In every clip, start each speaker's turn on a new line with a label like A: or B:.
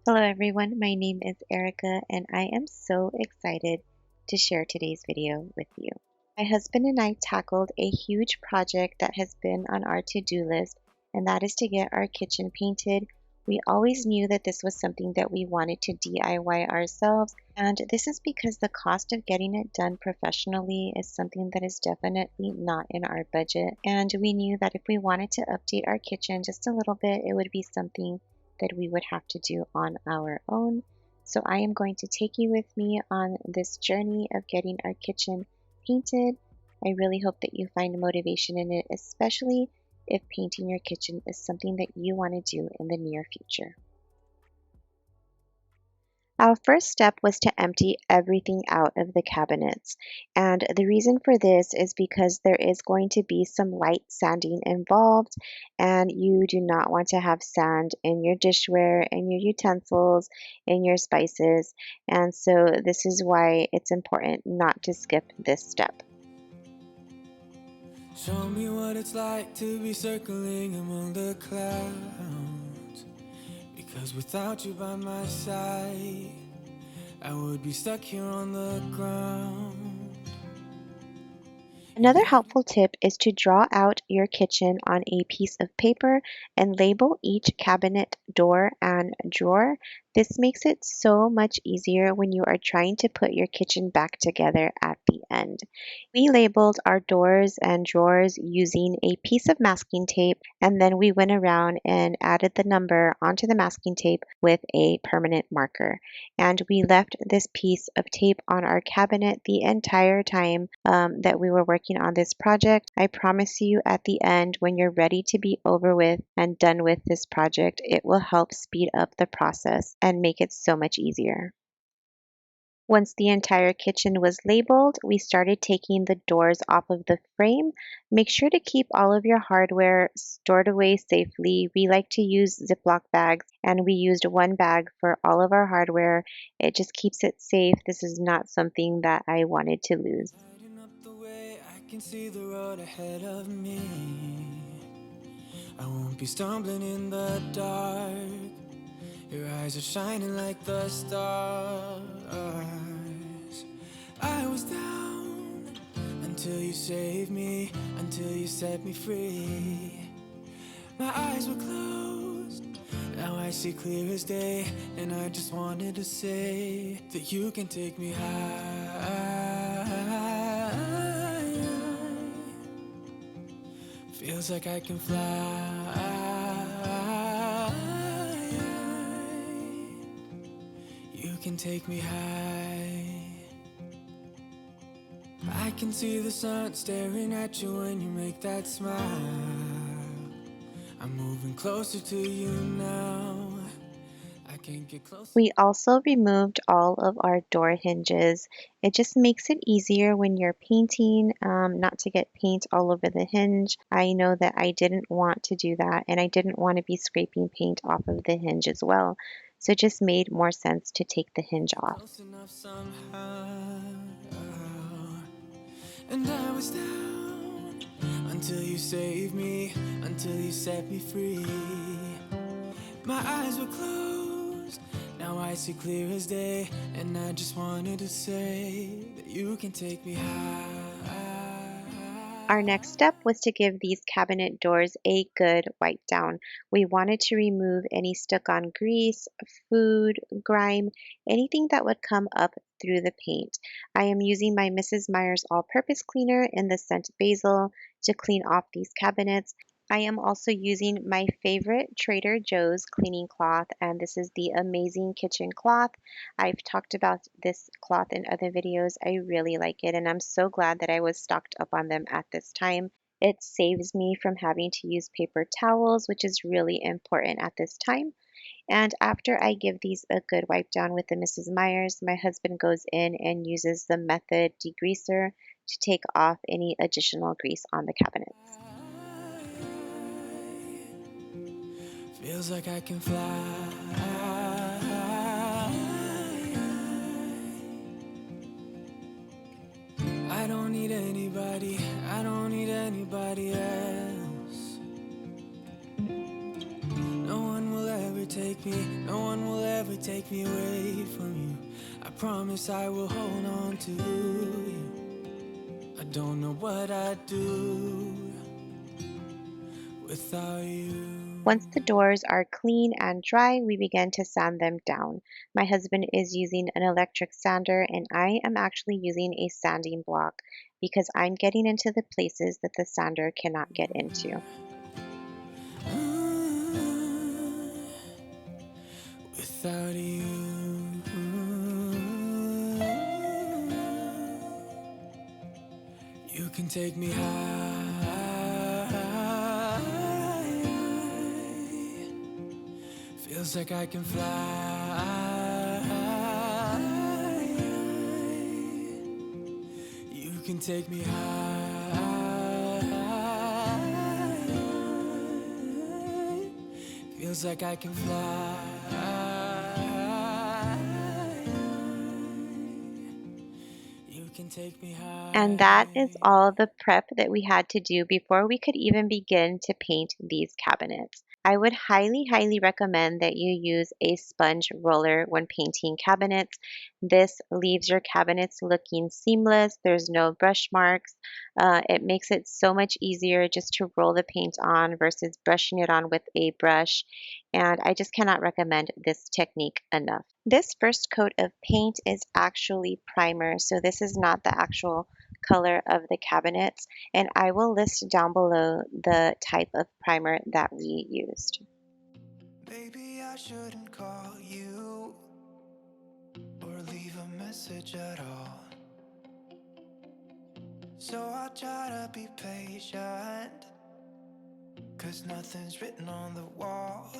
A: Hello everyone, my name is Erica and I am so excited to share today's video with you. My husband and I tackled a huge project that has been on our to-do list, and that is to get our kitchen painted. We always knew that this was something that we wanted to DIY ourselves, and this is because the cost of getting it done professionally is something that is definitely not in our budget, and we knew that if we wanted to update our kitchen just a little bit, it would be something that we would have to do on our own. So I am going to take you with me on this journey of getting our kitchen painted. I really hope that you find motivation in it, especially if painting your kitchen is something that you want to do in the near future. Our first step was to empty everything out of the cabinets. And the reason for this is because there is going to be some light sanding involved, and you do not want to have sand in your dishware, in your utensils, in your spices. And so this is why it's important not to skip this step.
B: Show me what it's like to be circling among the clouds. Because without you by my side, I would be stuck here on the ground.
A: Another helpful tip is to draw out your kitchen on a piece of paper and label each cabinet, door, and drawer. This makes it so much easier when you are trying to put your kitchen back together at the end. We labeled our doors and drawers using a piece of masking tape, and then we went around and added the number onto the masking tape with a permanent marker. And we left this piece of tape on our cabinet the entire time that we were working on this project. I promise you at the end, when you're ready to be over with and done with this project, it will help speed up the process and make it so much easier. Once the entire kitchen was labeled, we started taking the doors off of the frame. Make sure to keep all of your hardware stored away safely. We like to use Ziploc bags, and we used one bag for all of our hardware. It just keeps it safe. This is not something that I wanted to lose.
B: Lighting up the way, I can see the road ahead of me. I won't be stumbling in the dark. Your eyes are shining like the stars. I was down until you saved me, until you set me free. My eyes were closed, now I see clear as day. And I just wanted to say that you can take me high. Feels like I can fly. You can take me high. I can see the sun staring at you when you make that smile. I'm moving closer to you now. I can't get closer.
A: We also removed all of our door hinges. It just makes it easier when you're painting, not to get paint all over the hinge. I know that I didn't want to do that, and I didn't want to be scraping paint off of the hinge as well. So it just made more sense to take the hinge off.
B: Close enough somehow. And I was down until you saved me, until you set me free. My eyes were closed, now I see clear as day. And I just wanted to say that you can take me high.
A: Our next step was to give these cabinet doors a good wipe down. We wanted to remove any stuck-on grease, food, grime, anything that would come up through the paint. I am using my Mrs. Meyer's all-purpose cleaner in the scent basil to clean off these cabinets. I am also using my favorite Trader Joe's cleaning cloth, and this is the Amazing Kitchen Cloth. I've talked about this cloth in other videos. I really like it, and I'm so glad that I was stocked up on them at this time. It saves me from having to use paper towels, which is really important at this time. And after I give these a good wipe down with the Mrs. Meyer's, my husband goes in and uses the Method degreaser to take off any additional grease on the cabinets.
B: Feels like I can fly. I don't need anybody, I don't need anybody else. No one will ever take take me, no one will ever take me away from you. I promise I will hold on to you. I don't know what I'd do without you.
A: Once the doors are clean and dry, we begin to sand them down. My husband is using an electric sander and I am actually using a sanding block because I'm getting into the places that the sander cannot get into.
B: Without you, you can take me high. Feels like I can fly. You can take me high. Feels like I can fly. You can take me high.
A: And that is all the prep that we had to do before we could even begin to paint these cabinets. I would highly, highly recommend that you use a sponge roller when painting cabinets. This leaves your cabinets looking seamless. There's no brush marks. It makes it so much easier just to roll the paint on versus brushing it on with a brush. And I just cannot recommend this technique enough. This first coat of paint is actually primer, so this is not the actual color of the cabinets, and I will list down below the type of primer that we used.
B: Maybe I shouldn't call you or leave a message at all. So I'll try to be patient, 'cause nothing's written on the wall.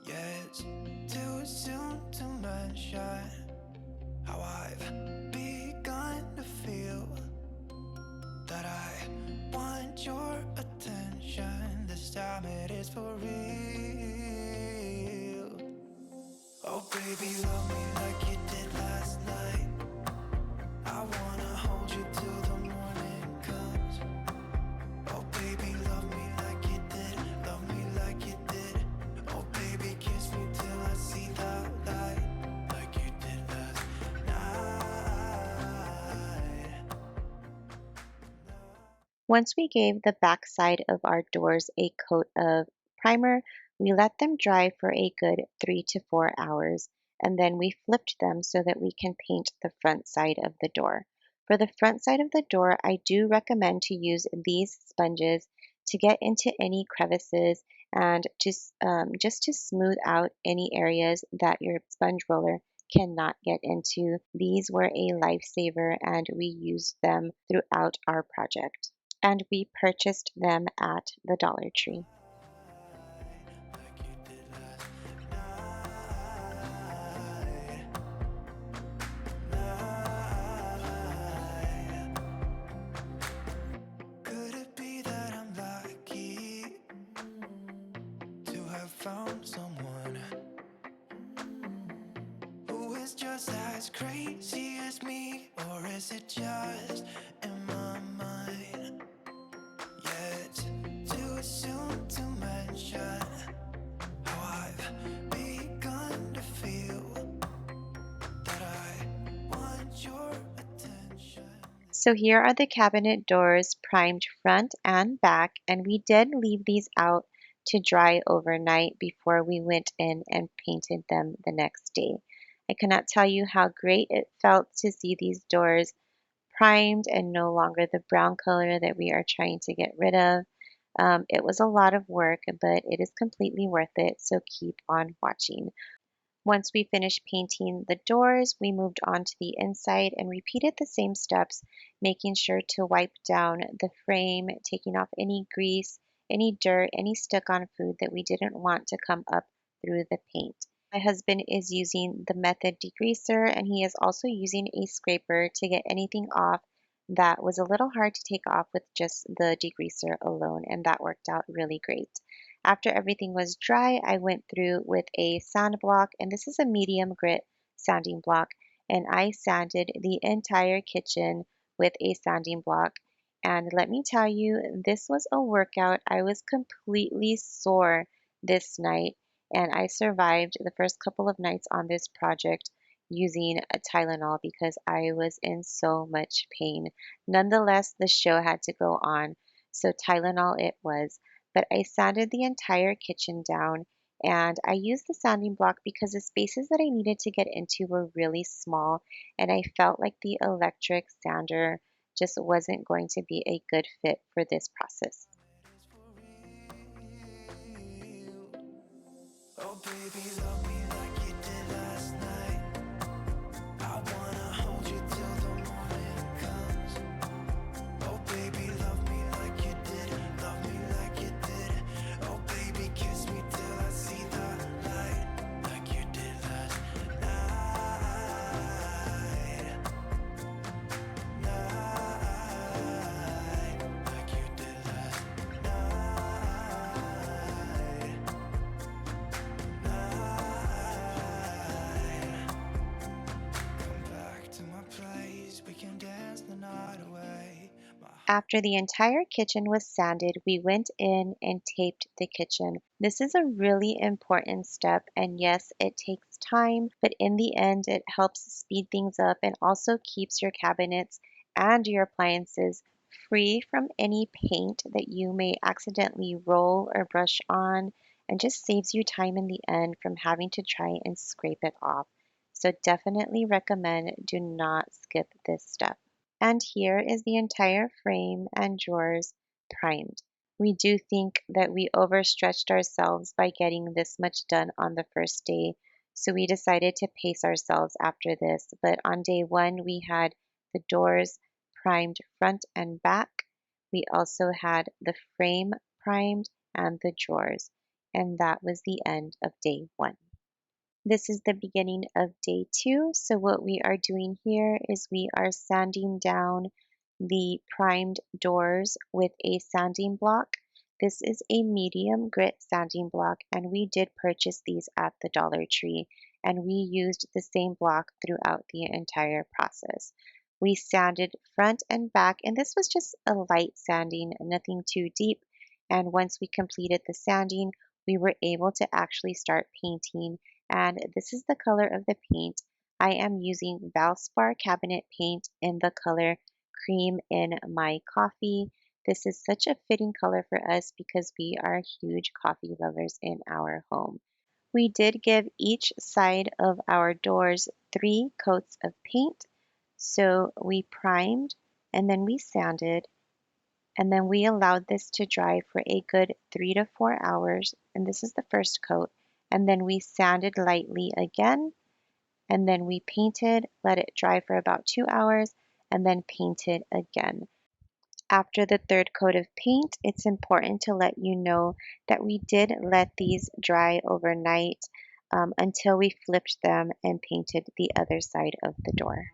B: Yeah, it's too soon to mention how I've begun to feel that I want your attention. This time it is for real. Oh baby, love me like you did last night. I wanna hold you till the morning comes. Oh baby, love me like you did. Love me like you did. Oh baby, kiss me till I see the light, like you did last night.
A: Once we gave the back side of our doors a coat of primer, we let them dry for a good 3 to 4 hours, and then we flipped them so that we can paint the front side of the door. For the front side of the door, I do recommend to use these sponges to get into any crevices and just to smooth out any areas that your sponge roller cannot get into. These were a lifesaver and we used them throughout our project. And we purchased them at the Dollar Tree.
B: Like you did last night. Could it be that I'm lucky to have found someone who is just as crazy as me? Or is it just in my mind? Yeah, it's too soon to mention how I've begun to feel that I want your attention.
A: So here are the cabinet doors primed front and back, and we did leave these out to dry overnight before we went in and painted them the next day. I cannot tell you how great it felt to see these doors primed and no longer the brown color that we are trying to get rid of. It was a lot of work, but it is completely worth it, so keep on watching. Once we finished painting the doors, we moved on to the inside and repeated the same steps, making sure to wipe down the frame, taking off any grease, any dirt, any stuck-on food that we didn't want to come up through the paint. My husband is using the Method degreaser and he is also using a scraper to get anything off that was a little hard to take off with just the degreaser alone, and that worked out really great. After everything was dry, I went through with a sand block, and this is a medium grit sanding block, and I sanded the entire kitchen with a sanding block. And let me tell you, this was a workout. I was completely sore this night, And I survived the first couple of nights on this project using a Tylenol because I was in so much pain. Nonetheless, the show had to go on, so Tylenol it was. But I sanded the entire kitchen down, and I used the sanding block because the spaces that I needed to get into were really small, and I felt like the electric sander just wasn't going to be a good fit for this process.
B: Oh, baby, love me like you did last night. I wanna hold you till the morning comes. Oh, baby, love me like you did. Love me like you did. Oh, baby, kiss me till I see the light. Like you did last night. Night. Like you did last night. Night. Come back to my place. We can dance the night away. My
A: After the entire kitchen was sanded, we went in and taped the kitchen. This is a really important step, and yes, it takes time, but in the end, it helps speed things up and also keeps your cabinets and your appliances free from any paint that you may accidentally roll or brush on, and just saves you time in the end from having to try and scrape it off. So definitely recommend do not skip this step. And here is the entire frame and drawers primed. We do think that we overstretched ourselves by getting this much done on the first day, so we decided to pace ourselves after this. But on day one, we had the doors primed front and back. We also had the frame primed and the drawers, and that was the end of day one. This is the beginning of day two. So what we are doing here is we are sanding down the primed doors with a sanding block. This is a medium grit sanding block, and we did purchase these at the Dollar Tree, and we used the same block throughout the entire process. We sanded front and back, and this was just a light sanding, nothing too deep. And once we completed the sanding, we were able to actually start painting, and this is the color of the paint. I am using VALSPAR cabinet paint in the color Cream in My Coffee. This is such a fitting color for us because we are huge coffee lovers in our home. We did give each side of our doors 3 coats of paint. So we primed and then we sanded and then we allowed this to dry for a good 3 to 4 hours. And this is the first coat. And then we sanded lightly again. And then we painted, let it dry for about 2 hours, and then painted again. After the third coat of paint, it's important to let you know that we did let these dry overnight until we flipped them and painted the other side of the door.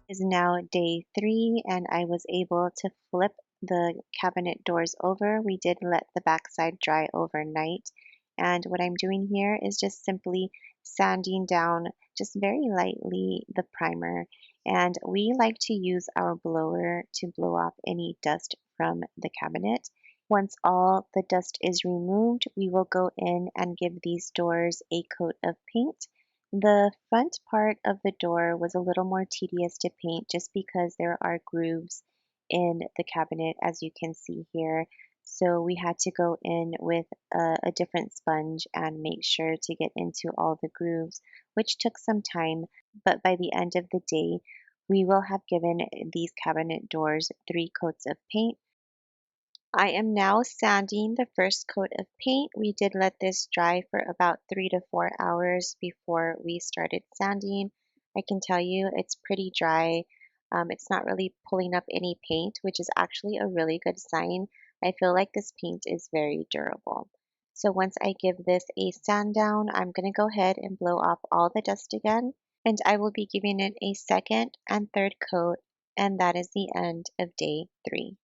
A: Is now day three, and I was able to flip the cabinet doors over. We did let the backside dry overnight. And what I'm doing here is just simply sanding down just very lightly the primer. And we like to use our blower to blow off any dust from the cabinet. Once all the dust is removed, we will go in and give these doors a coat of paint. The front part of the door was a little more tedious to paint just because there are grooves in the cabinet, as you can see here. So we had to go in with a different sponge and make sure to get into all the grooves, which took some time. But by the end of the day, we will have given these cabinet doors 3 coats of paint. I am now sanding the first coat of paint. We did let this dry for about 3 to 4 hours before we started sanding. I can tell you it's pretty dry. It's not really pulling up any paint, which is actually a really good sign. I feel like this paint is very durable. So once I give this a sand down, I'm going to go ahead and blow off all the dust again, and I will be giving it a second and third coat, and that is the end of day 3.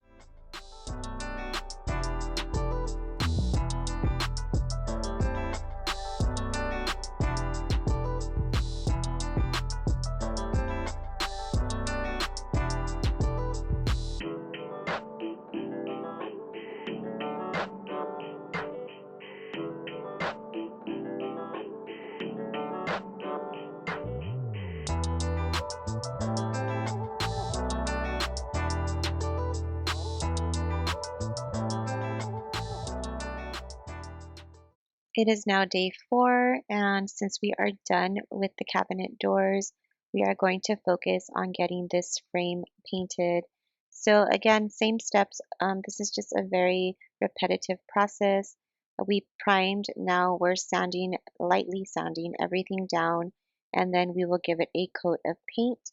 A: It is now day 4, and since we are done with the cabinet doors, we are going to focus on getting this frame painted. So again, same steps. This is just a very repetitive process. We primed, now we're sanding, lightly sanding everything down, and then we will give it a coat of paint,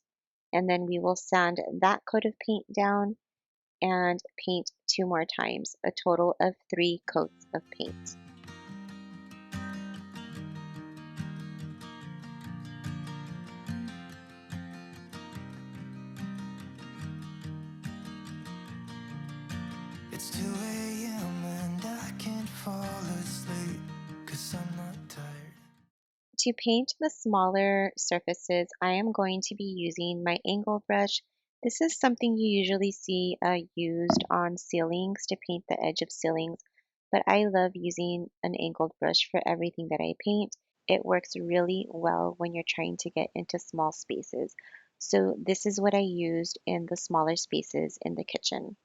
A: and then we will sand that coat of paint down and paint 2 more times, a total of 3 coats of paint.
B: It's 2 a.m. and I can't fall asleep, 'cause I'm not tired.
A: To paint the smaller surfaces, I am going to be using my angle brush. This is something you usually see used on ceilings to paint the edge of ceilings, but I love using an angled brush for everything that I paint. It works really well when you're trying to get into small spaces. So this is what I used in the smaller spaces in the kitchen.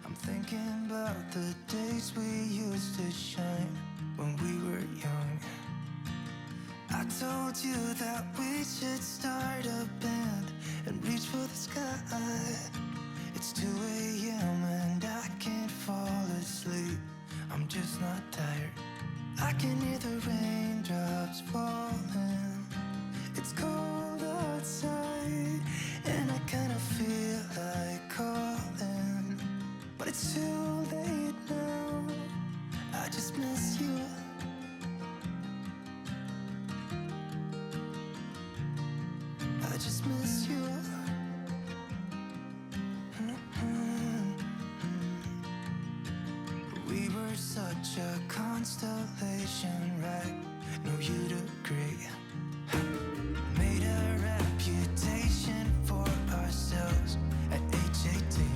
B: I'm thinking about the days we used to shine when we were young. I told you that we should start a band and reach for the sky. It's 2 a.m. and I can't fall asleep. I'm just not tired. I can hear the raindrops falling. It's cold outside and I kinda feel like calling, but it's too late now. I just miss you. I just miss you. We were such a constellation, right? No, you'd agree. Made a reputation for ourselves at age 18.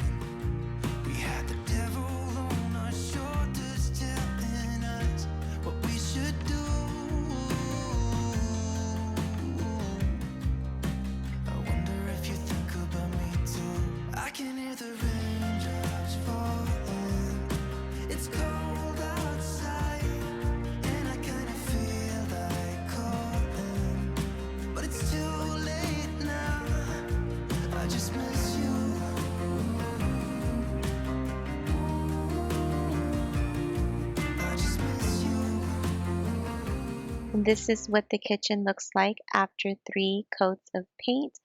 B: We had the devil on our shoulders telling us what we should do. I wonder if you think about me too. I can hear the raindrops falling. It's cold outside and I kinda feel like calling, but it's too late now. I just miss you. I just miss you.
A: This is what the kitchen looks like after 3 coats of paint.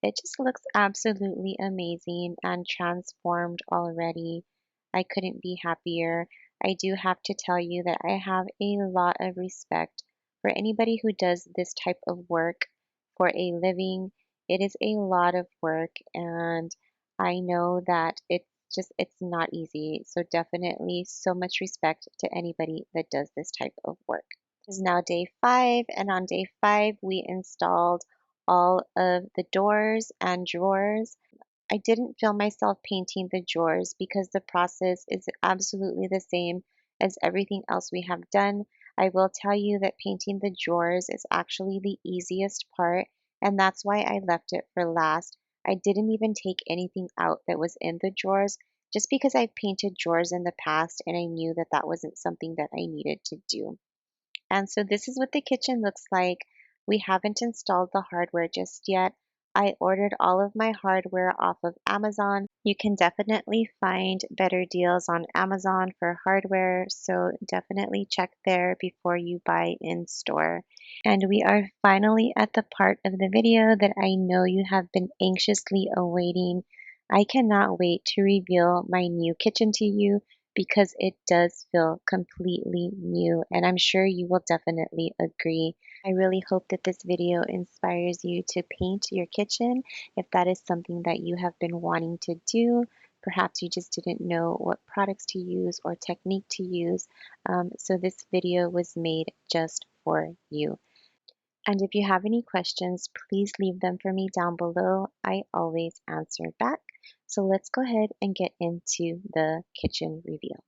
A: It just looks absolutely amazing and transformed already. I couldn't be happier. I do have to tell you that I have a lot of respect for anybody who does this type of work for a living. It is a lot of work, and I know that it's not easy. So definitely so much respect to anybody that does this type of work. It is now day 5, and on day 5 we installed all of the doors and drawers. I didn't film myself painting the drawers because the process is absolutely the same as everything else we have done. I will tell you that painting the drawers is actually the easiest part, and that's why I left it for last. I didn't even take anything out that was in the drawers just because I've painted drawers in the past and I knew that that wasn't something that I needed to do. And so this is what the kitchen looks like. We haven't installed the hardware just yet. I ordered all of my hardware off of Amazon. You can definitely find better deals on Amazon for hardware, so definitely check there before you buy in store. And we are finally at the part of the video that I know you have been anxiously awaiting. I cannot wait to reveal my new kitchen to you because it does feel completely new, and I'm sure you will definitely agree. I really hope that this video inspires you to paint your kitchen if that is something that you have been wanting to do. Perhaps you just didn't know what products to use or technique to use. So this video was made just for you. And if you have any questions, please leave them for me down below. I always answer back. So let's go ahead and get into the kitchen reveal.